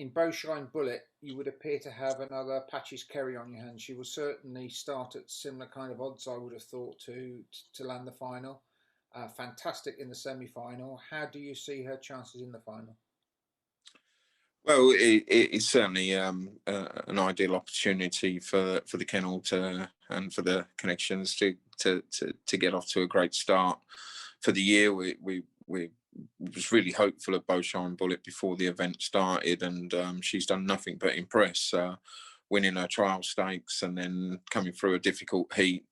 in Bowshine Bullet, you would appear to have another Patches Kerry on your hands. She will certainly start at similar kind of odds, I would have thought, to land the final. Fantastic in the semi-final. How do you see her chances in the final? Well, it's certainly an ideal opportunity for the kennel to and for the connections to get off to a great start for the year. We was really hopeful of Bowshine Bullet before the event started, and she's done nothing but impress. Winning her trial stakes and then coming through a difficult heat,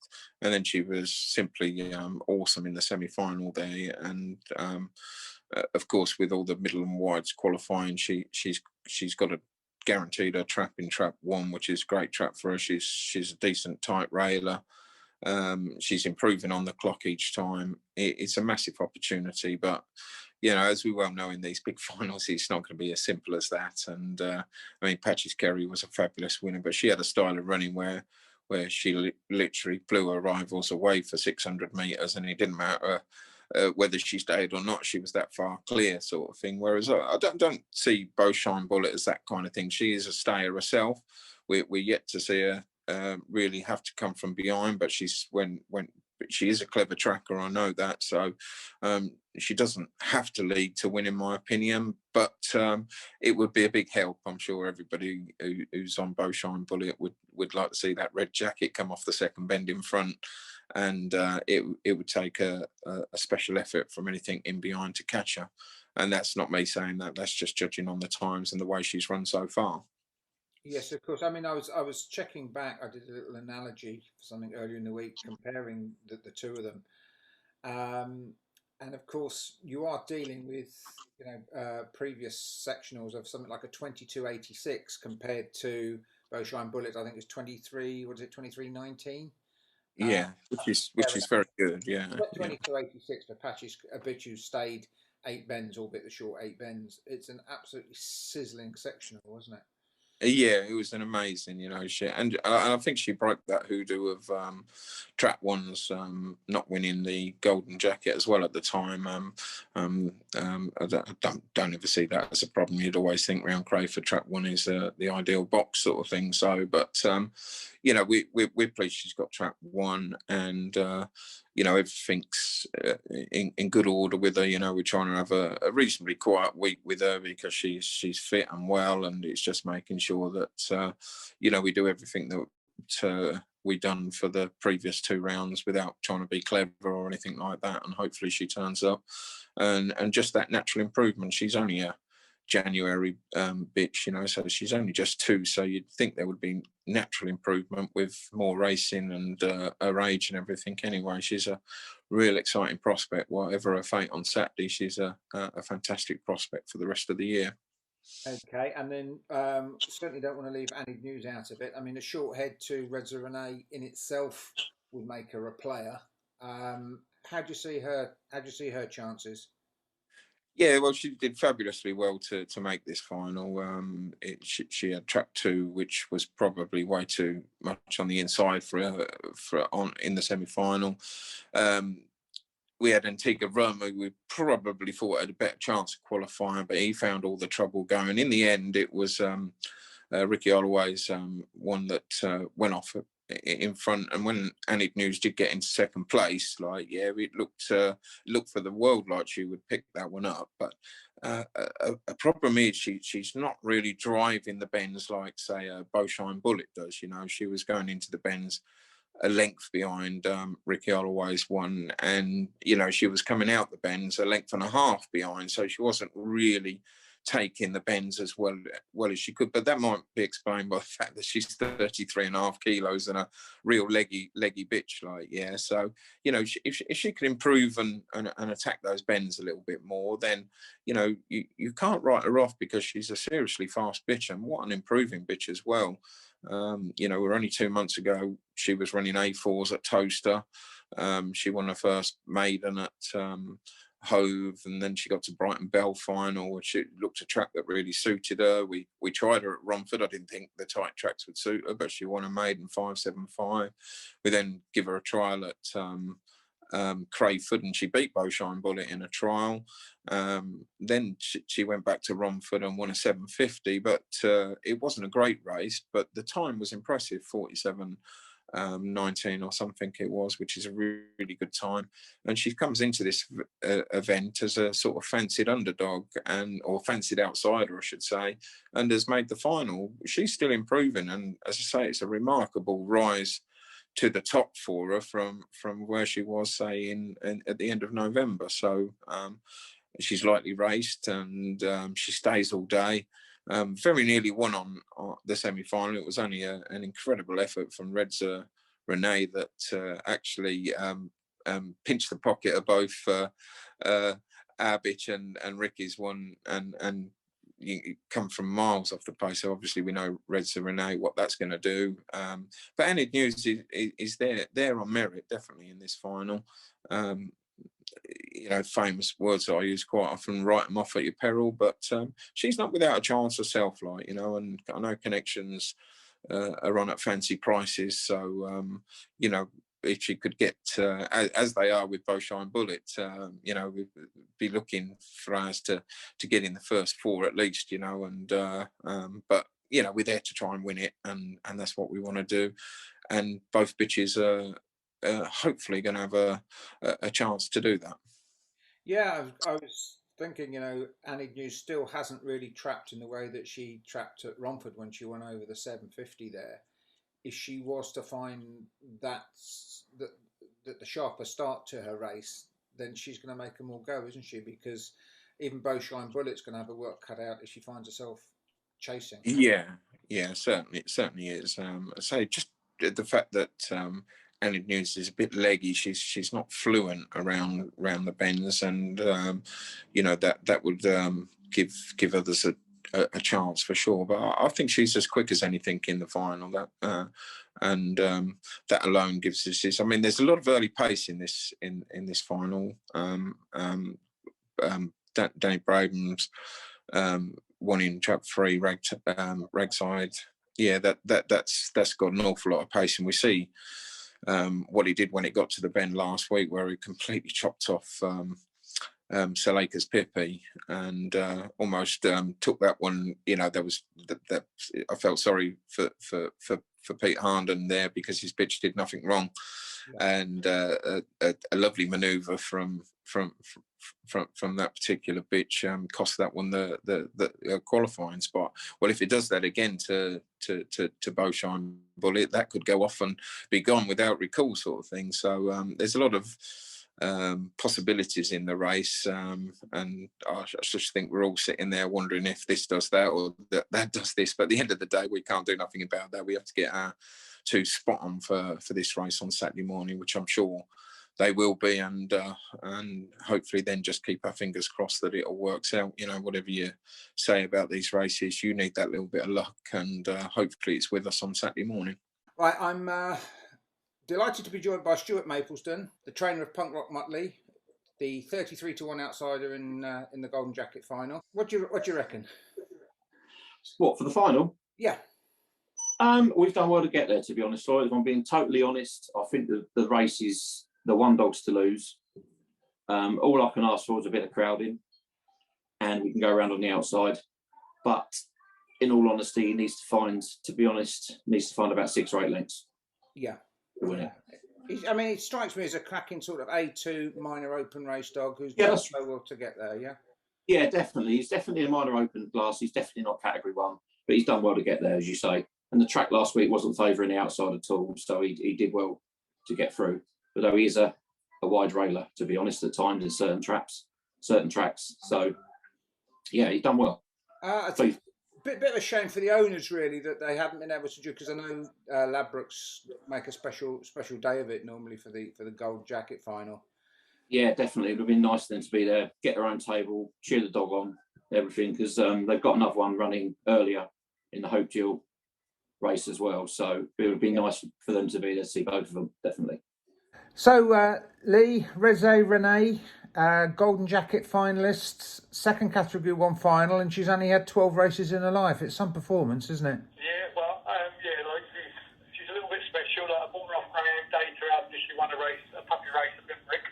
and then she was simply awesome in the semi-final there. And of course, with all the middle and wides qualifying, she's got a guaranteed her trap in trap one, which is great trap for her. She's a decent tight railer. She's improving on the clock each time. It's a massive opportunity, but as we well know in these big finals, it's not going to be as simple as that. And I mean, Patches Kerry was a fabulous winner, but she had a style of running where she literally blew her rivals away for 600 meters, and it didn't matter whether she stayed or not. She was that far clear, sort of thing. Whereas I don't see Bowshine Bullet as that kind of thing. She is a stayer herself. We're yet to see her really have to come from behind, but she is a clever tracker. I know that. So she doesn't have to lead to win, in my opinion, but it would be a big help. I'm sure everybody who's on Bowshine Bullet would like to see that red jacket come off the second bend in front, and it would take a special effort from anything in behind to catch her. And that's not me saying that. That's just judging on the times and the way she's run so far. Yes, of course. I mean, I was checking back. I did a little analogy for something earlier in the week, comparing the two of them. Um, and of course, you are dealing with previous sectionals of something like a 22.86 compared to Bowshine Bullet. I think it's 23. What is it? 23.19. Uh, Yeah, which is very good. Yeah, yeah. 22.86 for Patches Abitu stayed 8 bends, albeit the short 8 bends. It's an absolutely sizzling sectional, wasn't it? Yeah, it was an amazing, shit, and I think she broke that hoodoo of Trap One's not winning the golden jacket as well at the time. I don't ever see that as a problem. You'd always think round Crayford Trap One is the ideal box sort of thing. So, but we're pleased she's got Trap One, and everything's in good order with her. We're trying to have a reasonably quiet week with her because she's fit and well, and it's just making sure that we do everything that we done for the previous 2 rounds without trying to be clever or anything like that. And hopefully she turns up, and just that natural improvement. She's only a January bitch, so she's only just 2. So you'd think there would be natural improvement with more racing and her age and everything. Anyway, she's a real exciting prospect. Whatever her fate on Saturday, she's a fantastic prospect for the rest of the year. Okay, and then certainly don't want to leave Annie News out of it. I mean, a short head to Reza Renee in itself would make her a player. How do you see her? How do you see her chances? Yeah, well, she did fabulously well to make this final. She had track 2, which was probably way too much on the inside for her on in the semi final. We had Antigua Roma, we probably thought had a better chance of qualifying, but he found all the trouble going. In the end, it was Ricky Holloway's one that went off in front. And when Annie News did get into second place, it looked for the world like she would pick that one up. But a problem is she's not really driving the bends like, say, Bowshine Bullet does. She was going into the bends a length behind Ricky Holloway's one, and she was coming out the bends a length and a half behind, so she wasn't really taking the bends as well as she could. But that might be explained by the fact that she's 33.5 kilos and a real leggy bitch, so if she could improve and attack those bends a little bit more, then you can't write her off, because she's a seriously fast bitch, and what an improving bitch as well. We're only 2 months ago, she was running A4s at Toaster. She won her first maiden at Hove, and then she got to Brighton Bell final, which it looked a track that really suited her. We tried her at Romford. I didn't think the tight tracks would suit her, but she won a maiden 5.75. We then give her a trial at Crayford, and she beat Beaushine Bullet in a trial. Then she went back to Romford and won a 750, but it wasn't a great race, but the time was impressive, 47:19 or something it was, which is a really good time. And she comes into this event as a sort of fancied underdog or fancied outsider, I should say, and has made the final. She's still improving, and as I say, it's a remarkable rise to the top for her from where she was, say, at the end of November. So she's lightly raced, and she stays all day. Very nearly won on the semi-final. It was only an incredible effort from Redza Renee that actually pinched the pocket of both our bitch and Ricky's one, and you come from miles off the pace. So obviously we know Redza Renee what that's going to do. But Enid News is there on merit, definitely, in this final. Famous words that I use quite often: write them off at your peril. But she's not without a chance herself, and I know Connections are on at fancy prices. So if she could get as they are with Beaushine Bullet, we'd be looking for us to get in the first four at least, but we're there to try and win it, and that's what we want to do. And both bitches are hopefully going to have a chance to do that. Yeah, I was thinking, Annie News still hasn't really trapped in the way that she trapped at Romford when she went over the 750 there. If she was to find that the sharper start to her race, then she's going to make them all go, isn't she? Because even Beaushine Bullet's going to have a work cut out if she finds herself chasing. Yeah, certainly, it certainly is. So just the fact that Annie News is a bit leggy. She's not fluent around the bends, and that would give others a chance for sure. But I think she's as quick as anything in the final. That that alone gives us this. I mean, there's a lot of early pace in this final. Danny Braben's one in trap 3, Ragside. Yeah, that's got an awful lot of pace, and we see what he did when it got to the bend last week, where he completely chopped off Salaka's Pippi and almost took that one. There was that I felt sorry for Pete Harnden there, because his bitch did nothing wrong, and a lovely manoeuvre from that particular bitch cost that one the qualifying spot. Well, if it does that again to Beaushine Bullet, that could go off and be gone without recall, sort of thing. So there's a lot of possibilities in the race, and I just think we're all sitting there wondering if this does that or that does this. But at the end of the day, we can't do nothing about that. We have to get our two spot on for this race on Saturday morning, which I'm sure they will be, and hopefully then just keep our fingers crossed that it all works out. Whatever you say about these races, you need that little bit of luck, and hopefully it's with us on Saturday morning. Right, I'm delighted to be joined by Stuart Mapleston, the trainer of Punk Rock Mutley, the 33-1 outsider in the Golden Jacket final. What do you reckon? What, for the final? Yeah. We've done well to get there, to be honest. So if I'm being totally honest, I think the race is the one dog's to lose. All I can ask for is a bit of crowding, and we can go around on the outside. But in all honesty, he needs to find about 6 or 8 lengths. Yeah. I mean, it strikes me as a cracking sort of A2 minor open race dog who's done so well to get there, yeah? Yeah, definitely. He's definitely a minor open class. He's definitely not category 1, but he's done well to get there, as you say. And the track last week wasn't favouring the outside at all, so he did well to get through. Although he is a wide railer, to be honest, at times in certain tracks. So, yeah, he's done well. I think bit of a shame for the owners, really, that they haven't been able to do, because I know Ladbrokes make a special day of it normally for the Gold Jacket final. Yeah, definitely. It would have been nice for them to be there, get their own table, cheer the dog on, everything, because they've got another one running earlier in the Hope Duel race as well. So it would be nice for them to be there to see both of them, definitely. So, Lee, Redza Renee, Golden Jacket finalists, second category 1 final, and she's only had 12 races in her life. It's some performance, isn't it? Yeah, well, she's a little bit special. I bought her off Graham Data after she won a puppy race at Rick.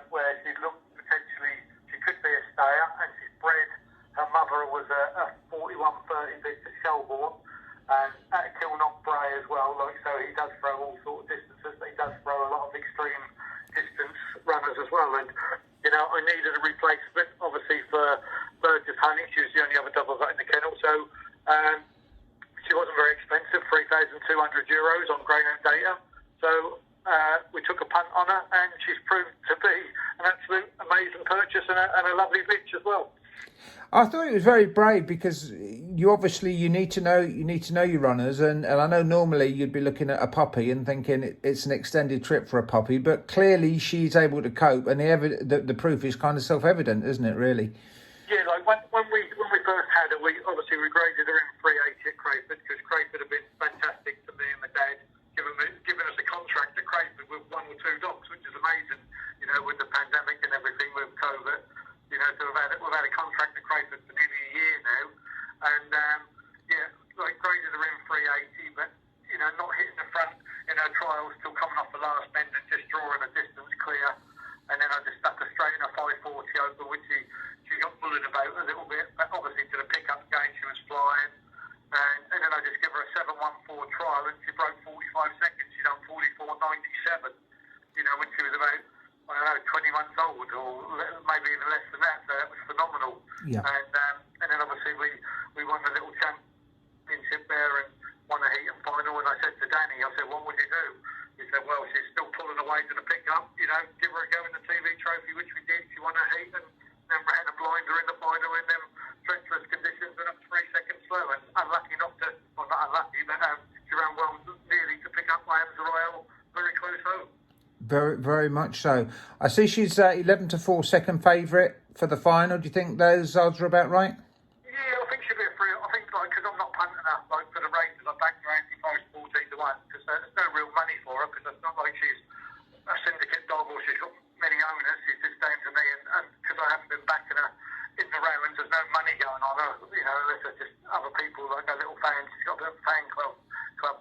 where she looked potentially, she could be a stayer, and she's bred. Her mother was a 41-30 bitch at Shelbourne, and at Kilknock Bray as well. Like, so he does throw all sort of distances, but he does throw a lot of extreme distance runners as well. And you know, I needed a replacement, obviously, for Burgess Honey. She was the only other dog I got in the kennel, so she wasn't very expensive, €3,200 on Greyhound data. So we took a punt on her, and she's proved to be an absolute amazing purchase and a lovely bitch as well. I thought it was very brave because you need to know your runners, and I know normally you'd be looking at a puppy and thinking it's an extended trip for a puppy, but clearly she's able to cope, and the proof is kind of self-evident, isn't it? Really? Yeah, like when we first had her, we graded her in 380 at Crayford because Crayford had been fantastic to me and my dad, giving us a contract at Crayford with 1 or 2 dogs, which is amazing. You know, with the pandemic and everything, with COVID. You know, so we've had a contract at Crayford for nearly a year now, and like graded her in 380, but you know, not hitting the front in her trials till coming off the last bend and just drawing a distance clear, and then I just stuck her straight in a 540 over, which she got bullied about a little bit, but obviously to the pickup game she was flying, and then I just give her a 714 trial, and she broke 45 seconds. She done 44.97. You know, when she was about, I don't know, 20 months old, or maybe even less than that. So that was phenomenal. Yeah. And then obviously we won the little championship there and won a heat and final. And I said to Danny, I said, what would you do? He said, well, she's still pulling away to the pickup. You know, give her a go in the TV trophy, which we did. She won a heat, and then we had a blinder in the final in them treacherous conditions, and up 3 seconds slow. And unlucky not to, well, not unlucky, but she ran well nearly to pick up Lambs Royal very close home. Very, very much so. I see she's 11-4 second favourite for the final. Do you think those odds are about right? Yeah, I think she'll be a free. I think, like, because I'm not punting her, like, for the races, I backed her anti-post 14-1, because there's no real money for her, because it's not like she's a syndicate dog or she's got many owners. She's just down to me, and because I haven't been backing her in the rounds, there's no money going on her, you know, unless it's just other people, like her little fans. She's got a little fan club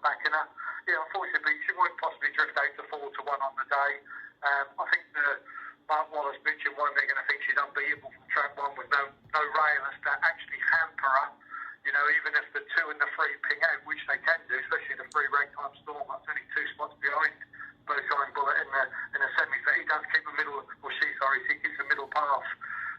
backing her. Yeah, unfortunately, she might possibly drift out to 4-1 on the day. I think the Mark Wallace bitch and one, they're going to think she's unbeatable from track 1 with no railers to actually hamper her. You know, even if the 2 and the 3 ping out, which they can do, especially the 3 ragtime storm, that's only 2 spots behind Bowshine Bullet in the semi. But he does keep the middle, she keeps the middle path.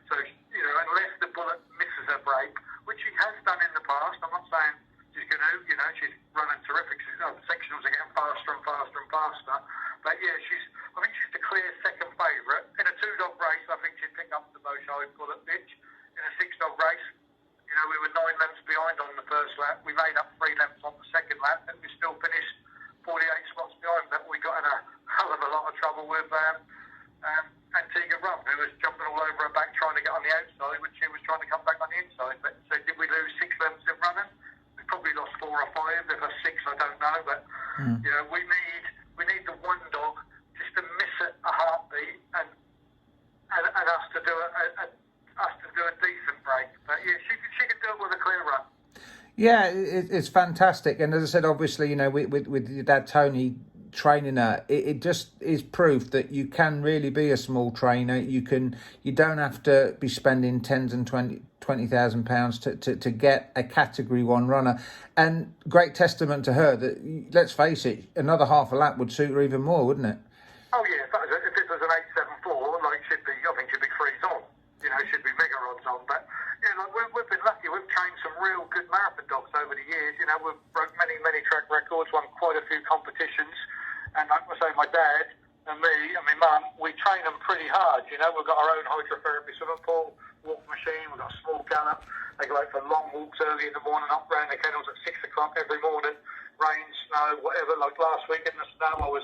So, you know, unless the Bullet misses her break, which she has done in the past, I'm not saying she's going to, you know, she's running terrific. Sectionals are getting faster and faster and faster. But yeah, I think she's the clear second favourite. In a 2-dog race, I think she'd pick up the Bowshine Bullet bitch. In a 6-dog race, you know, we were 9 lengths behind on the first lap. We made up 3 lengths on the second lap, and we still finished 48 spots behind. But we got in a hell of a lot of trouble with Antigua Rum, who was jumping all over her back trying to get on the outside when she was trying to come back on the inside. But so did we lose 6 lengths in running? We probably lost 4 or 5. If it's 6, I don't know. But you know, we need the one dog just to miss it a heartbeat and us to do a decent break. But yeah, she can do it with a clear run. Yeah, it's fantastic. And as I said, obviously, you know, with your dad Tony training her, it just is proof that you can really be a small trainer. You don't have to be spending tens and £20,000 to get a Category 1 runner. And great testament to her that, let's face it, another half a lap would suit her even more, wouldn't it? Oh yeah, if it was an 874, like I think she'd be freeze on. You know, she'd be mega odds on. But yeah, like we've been lucky. We've trained some real good marathon dogs over the years. You know, we've broke many track records, won quite a few competitions. And like I say, my dad and me and my mum, we train them pretty hard. You know, we've got our own hydrotherapy swimming pool, walk machine. We've got a small gallop. They go out for long walks early in the morning, up round the kennels at 6 o'clock every morning. Rain, snow, whatever. Like last week in the snow,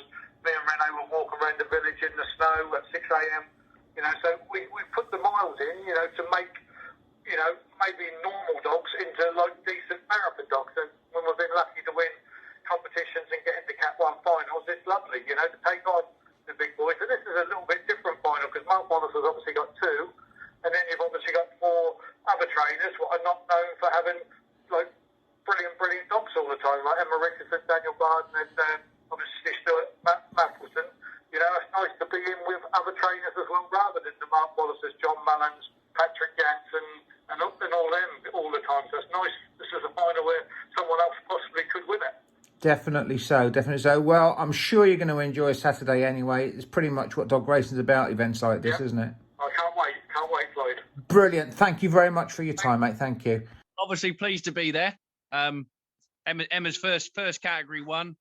me and Renee were walking around the village in the snow at 6 a.m. You know, so we put the miles in, you know, to make, you know, maybe normal dogs into like decent marathon dogs. And when we've been lucky to win competitions and get into Cat 1 finals, it's lovely, you know, to take on the big boys. And this is a little bit different final because Mark Wallace has obviously got 2, and then you've obviously got 4 other trainers what are not known for having like brilliant dogs all the time, like Emma Richardson, Daniel Barden, and obviously Stuart Mappleton. You know, it's nice to be in with other trainers Definitely so, definitely so. Well, I'm sure you're going to enjoy Saturday anyway. It's pretty much what dog racing's about, events like this, isn't it? I can't wait, Floyd. Brilliant. Thank you very much for your time, mate. Thank you. Obviously pleased to be there. Emma's first category one.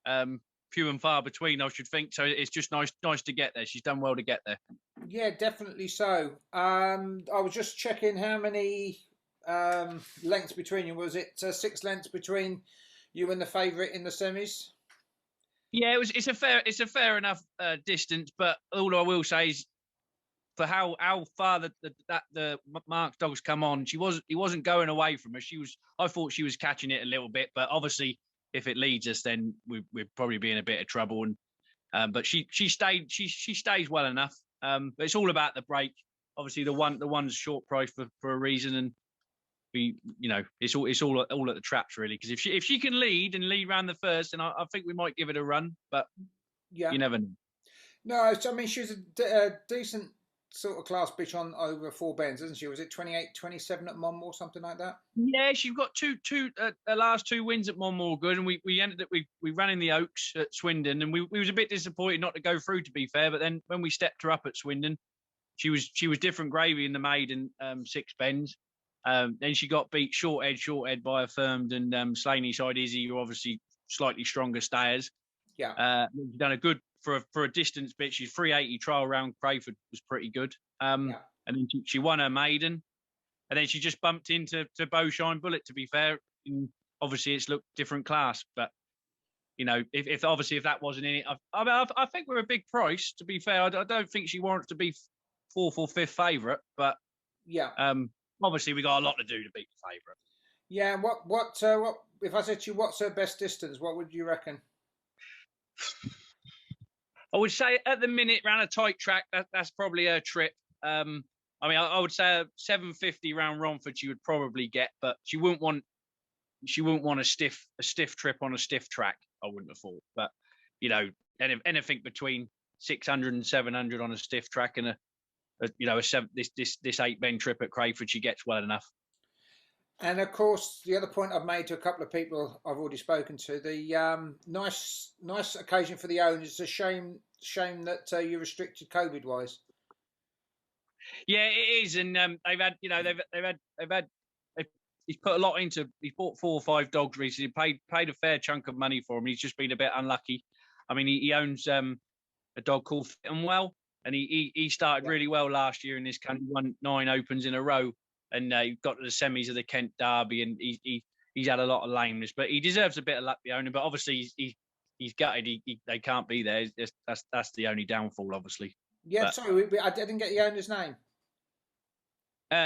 Few and far between, I should think. So it's just nice to get there. She's done well to get there. Yeah, definitely so. I was just checking how many lengths between you. Was it 6 lengths between you and the favourite in the semis? Yeah, it's a fair enough distance, but all I will say is for how far the Mark's dogs come on, he wasn't going away from her. I thought she was catching it a little bit, but obviously if it leads us, then we'd probably be in a bit of trouble. And but she stays well enough. But it's all about the break. Obviously the one's short price for a reason, and it's all at the traps really. Because if she can lead round the first, then I think we might give it a run. But yeah, you never know. No, I mean she was a decent sort of class bitch on over 4 bends, isn't she? Was it 28-27 at Monmore, something like that? Yeah, she's got two last 2 wins at Monmore good, and we ended up we ran in the Oaks at Swindon, and we was a bit disappointed not to go through, to be fair. But then when we stepped her up at Swindon, she was different gravy in the maiden 6 bends. Then she got beat short head by Affirmed and Slaney side Izzy, who are obviously slightly stronger stayers. Yeah, done a good for a distance bit. She's 380 trial round Crayford was pretty good. And then she won her maiden, and then she just bumped into Bowshine Bullet. To be fair, and obviously it's looked different class, but if that wasn't in it, I think we're a big price. To be fair, I don't think she warrants to be 4th or 5th favourite, but yeah. Obviously we got a lot to do to beat the favourite. Yeah. What if I said to you, what's her best distance? What would you reckon? I would say at the minute, round a tight track, that's probably her trip. I would say a 750 round Romford she would probably get, but she wouldn't want a stiff trip on a stiff track. I wouldn't have thought, but anything between 600 and 700 on a stiff track, and this 8 bend trip at Crayford, she gets well enough. And of course, the other point I've made to a couple of people I've already spoken to, the nice occasion for the owners. It's a shame that you're restricted COVID wise. Yeah, it is, and he's put a lot into. He's bought 4 or 5 dogs recently. Paid a fair chunk of money for them. He's just been a bit unlucky. I mean, he owns a dog called Fit and Well, and he started really well last year in this country. Won 9 opens in a row. And he got to the semis of the Kent Derby, and he's had a lot of lameness, but he deserves a bit of luck, the owner. But obviously he's gutted. They can't be there. That's the only downfall, obviously. Yeah, but, sorry, I didn't get the owner's name.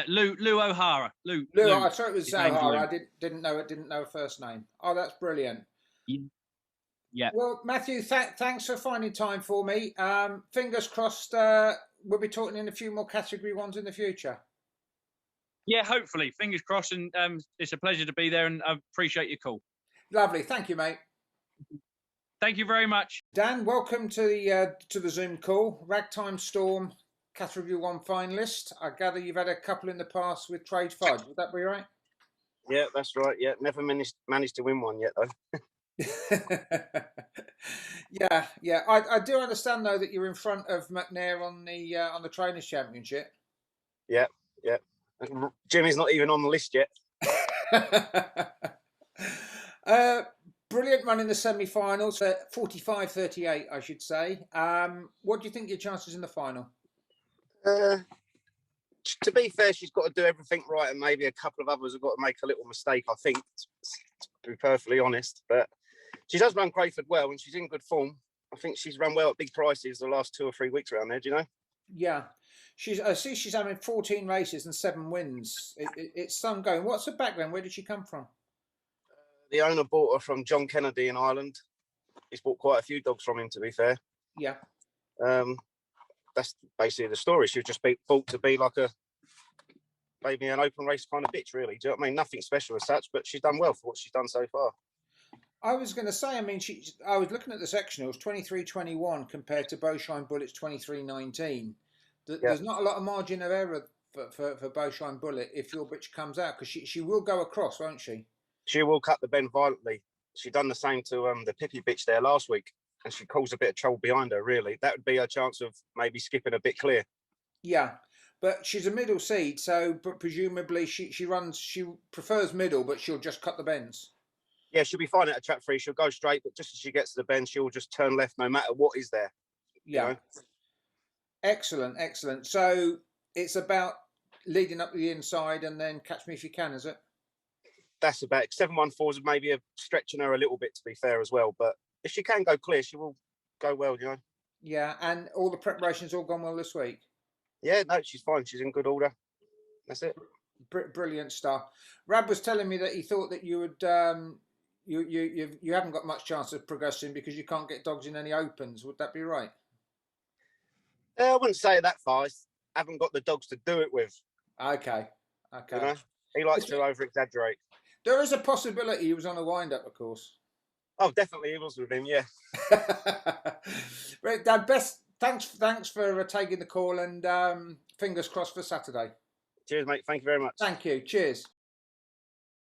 Lou O'Hara. Lou. I thought it was O'Hara. I didn't know her first name. Oh, that's brilliant. Yeah. Well, Matthew, thanks for finding time for me. Fingers crossed. We'll be talking in a few more category ones in the future. Yeah, hopefully. Fingers crossed, and it's a pleasure to be there, and I appreciate your call. Lovely. Thank you, mate. Thank you very much. Dan, welcome to the Zoom call. Ragtime Storm Category 1 finalist. I gather you've had a couple in the past with Trade Fudge. Would that be right? Yeah, that's right. Yeah, never managed to win one yet, though. Yeah. I do understand, though, that you're in front of McNair on the Trainers' Championship. Yeah. Jimmy's not even on the list yet. Brilliant run in the semi-finals, 45-38, I should say. What do you think your chances in the final? To be fair, she's got to do everything right, and maybe a couple of others have got to make a little mistake, I think, to be perfectly honest. But she does run Crayford well, and she's in good form. I think she's run well at big prices the last 2 or 3 weeks around there, do you know? Yeah. I see she's having 14 races and 7 wins. It's some going. What's her background? Where did she come from? The owner bought her from John Kennedy in Ireland. He's bought quite a few dogs from him, to be fair. Yeah. That's basically the story. She was just bought to be like maybe an open race kind of bitch, really. Do you know what I mean? Nothing special as such, but she's done well for what she's done so far. I was going to say, I mean, I was looking at the sectionals, 23-21 compared to Bowshine Bullet's 23-19. There's not a lot of margin of error for Bowshine Bullet if your bitch comes out, because she will go across, won't she? She will cut the bend violently. she done the same to the Pippi bitch there last week, and she caused a bit of trouble behind her. Really, that would be her chance of maybe skipping a bit clear. Yeah, but she's a middle seed, so but presumably she prefers middle, but she'll just cut the bends. Yeah, she'll be fine at a trap 3. She'll go straight, but just as she gets to the bend, she'll just turn left no matter what is there. Yeah. You know? Excellent, excellent. So it's about leading up the inside and then catch me if you can, is it? That's about 714 is maybe a stretching her a little bit, to be fair as well. But if she can go clear, she will go well, you know. Yeah, and all the preparations all gone well this week. Yeah, no, she's fine. She's in good order. That's it. Brilliant stuff. Rab was telling me that he thought that you would you haven't got much chance of progressing because you can't get dogs in any opens. Would that be right? I wouldn't say it that far. I haven't got the dogs to do it with. Okay. You know, he likes to over exaggerate. There is a possibility he was on a wind up, of course. Oh, definitely he was with him. Yeah. Right, Dad. Thanks for taking the call, and fingers crossed for Saturday. Cheers, mate. Thank you very much. Thank you. Cheers.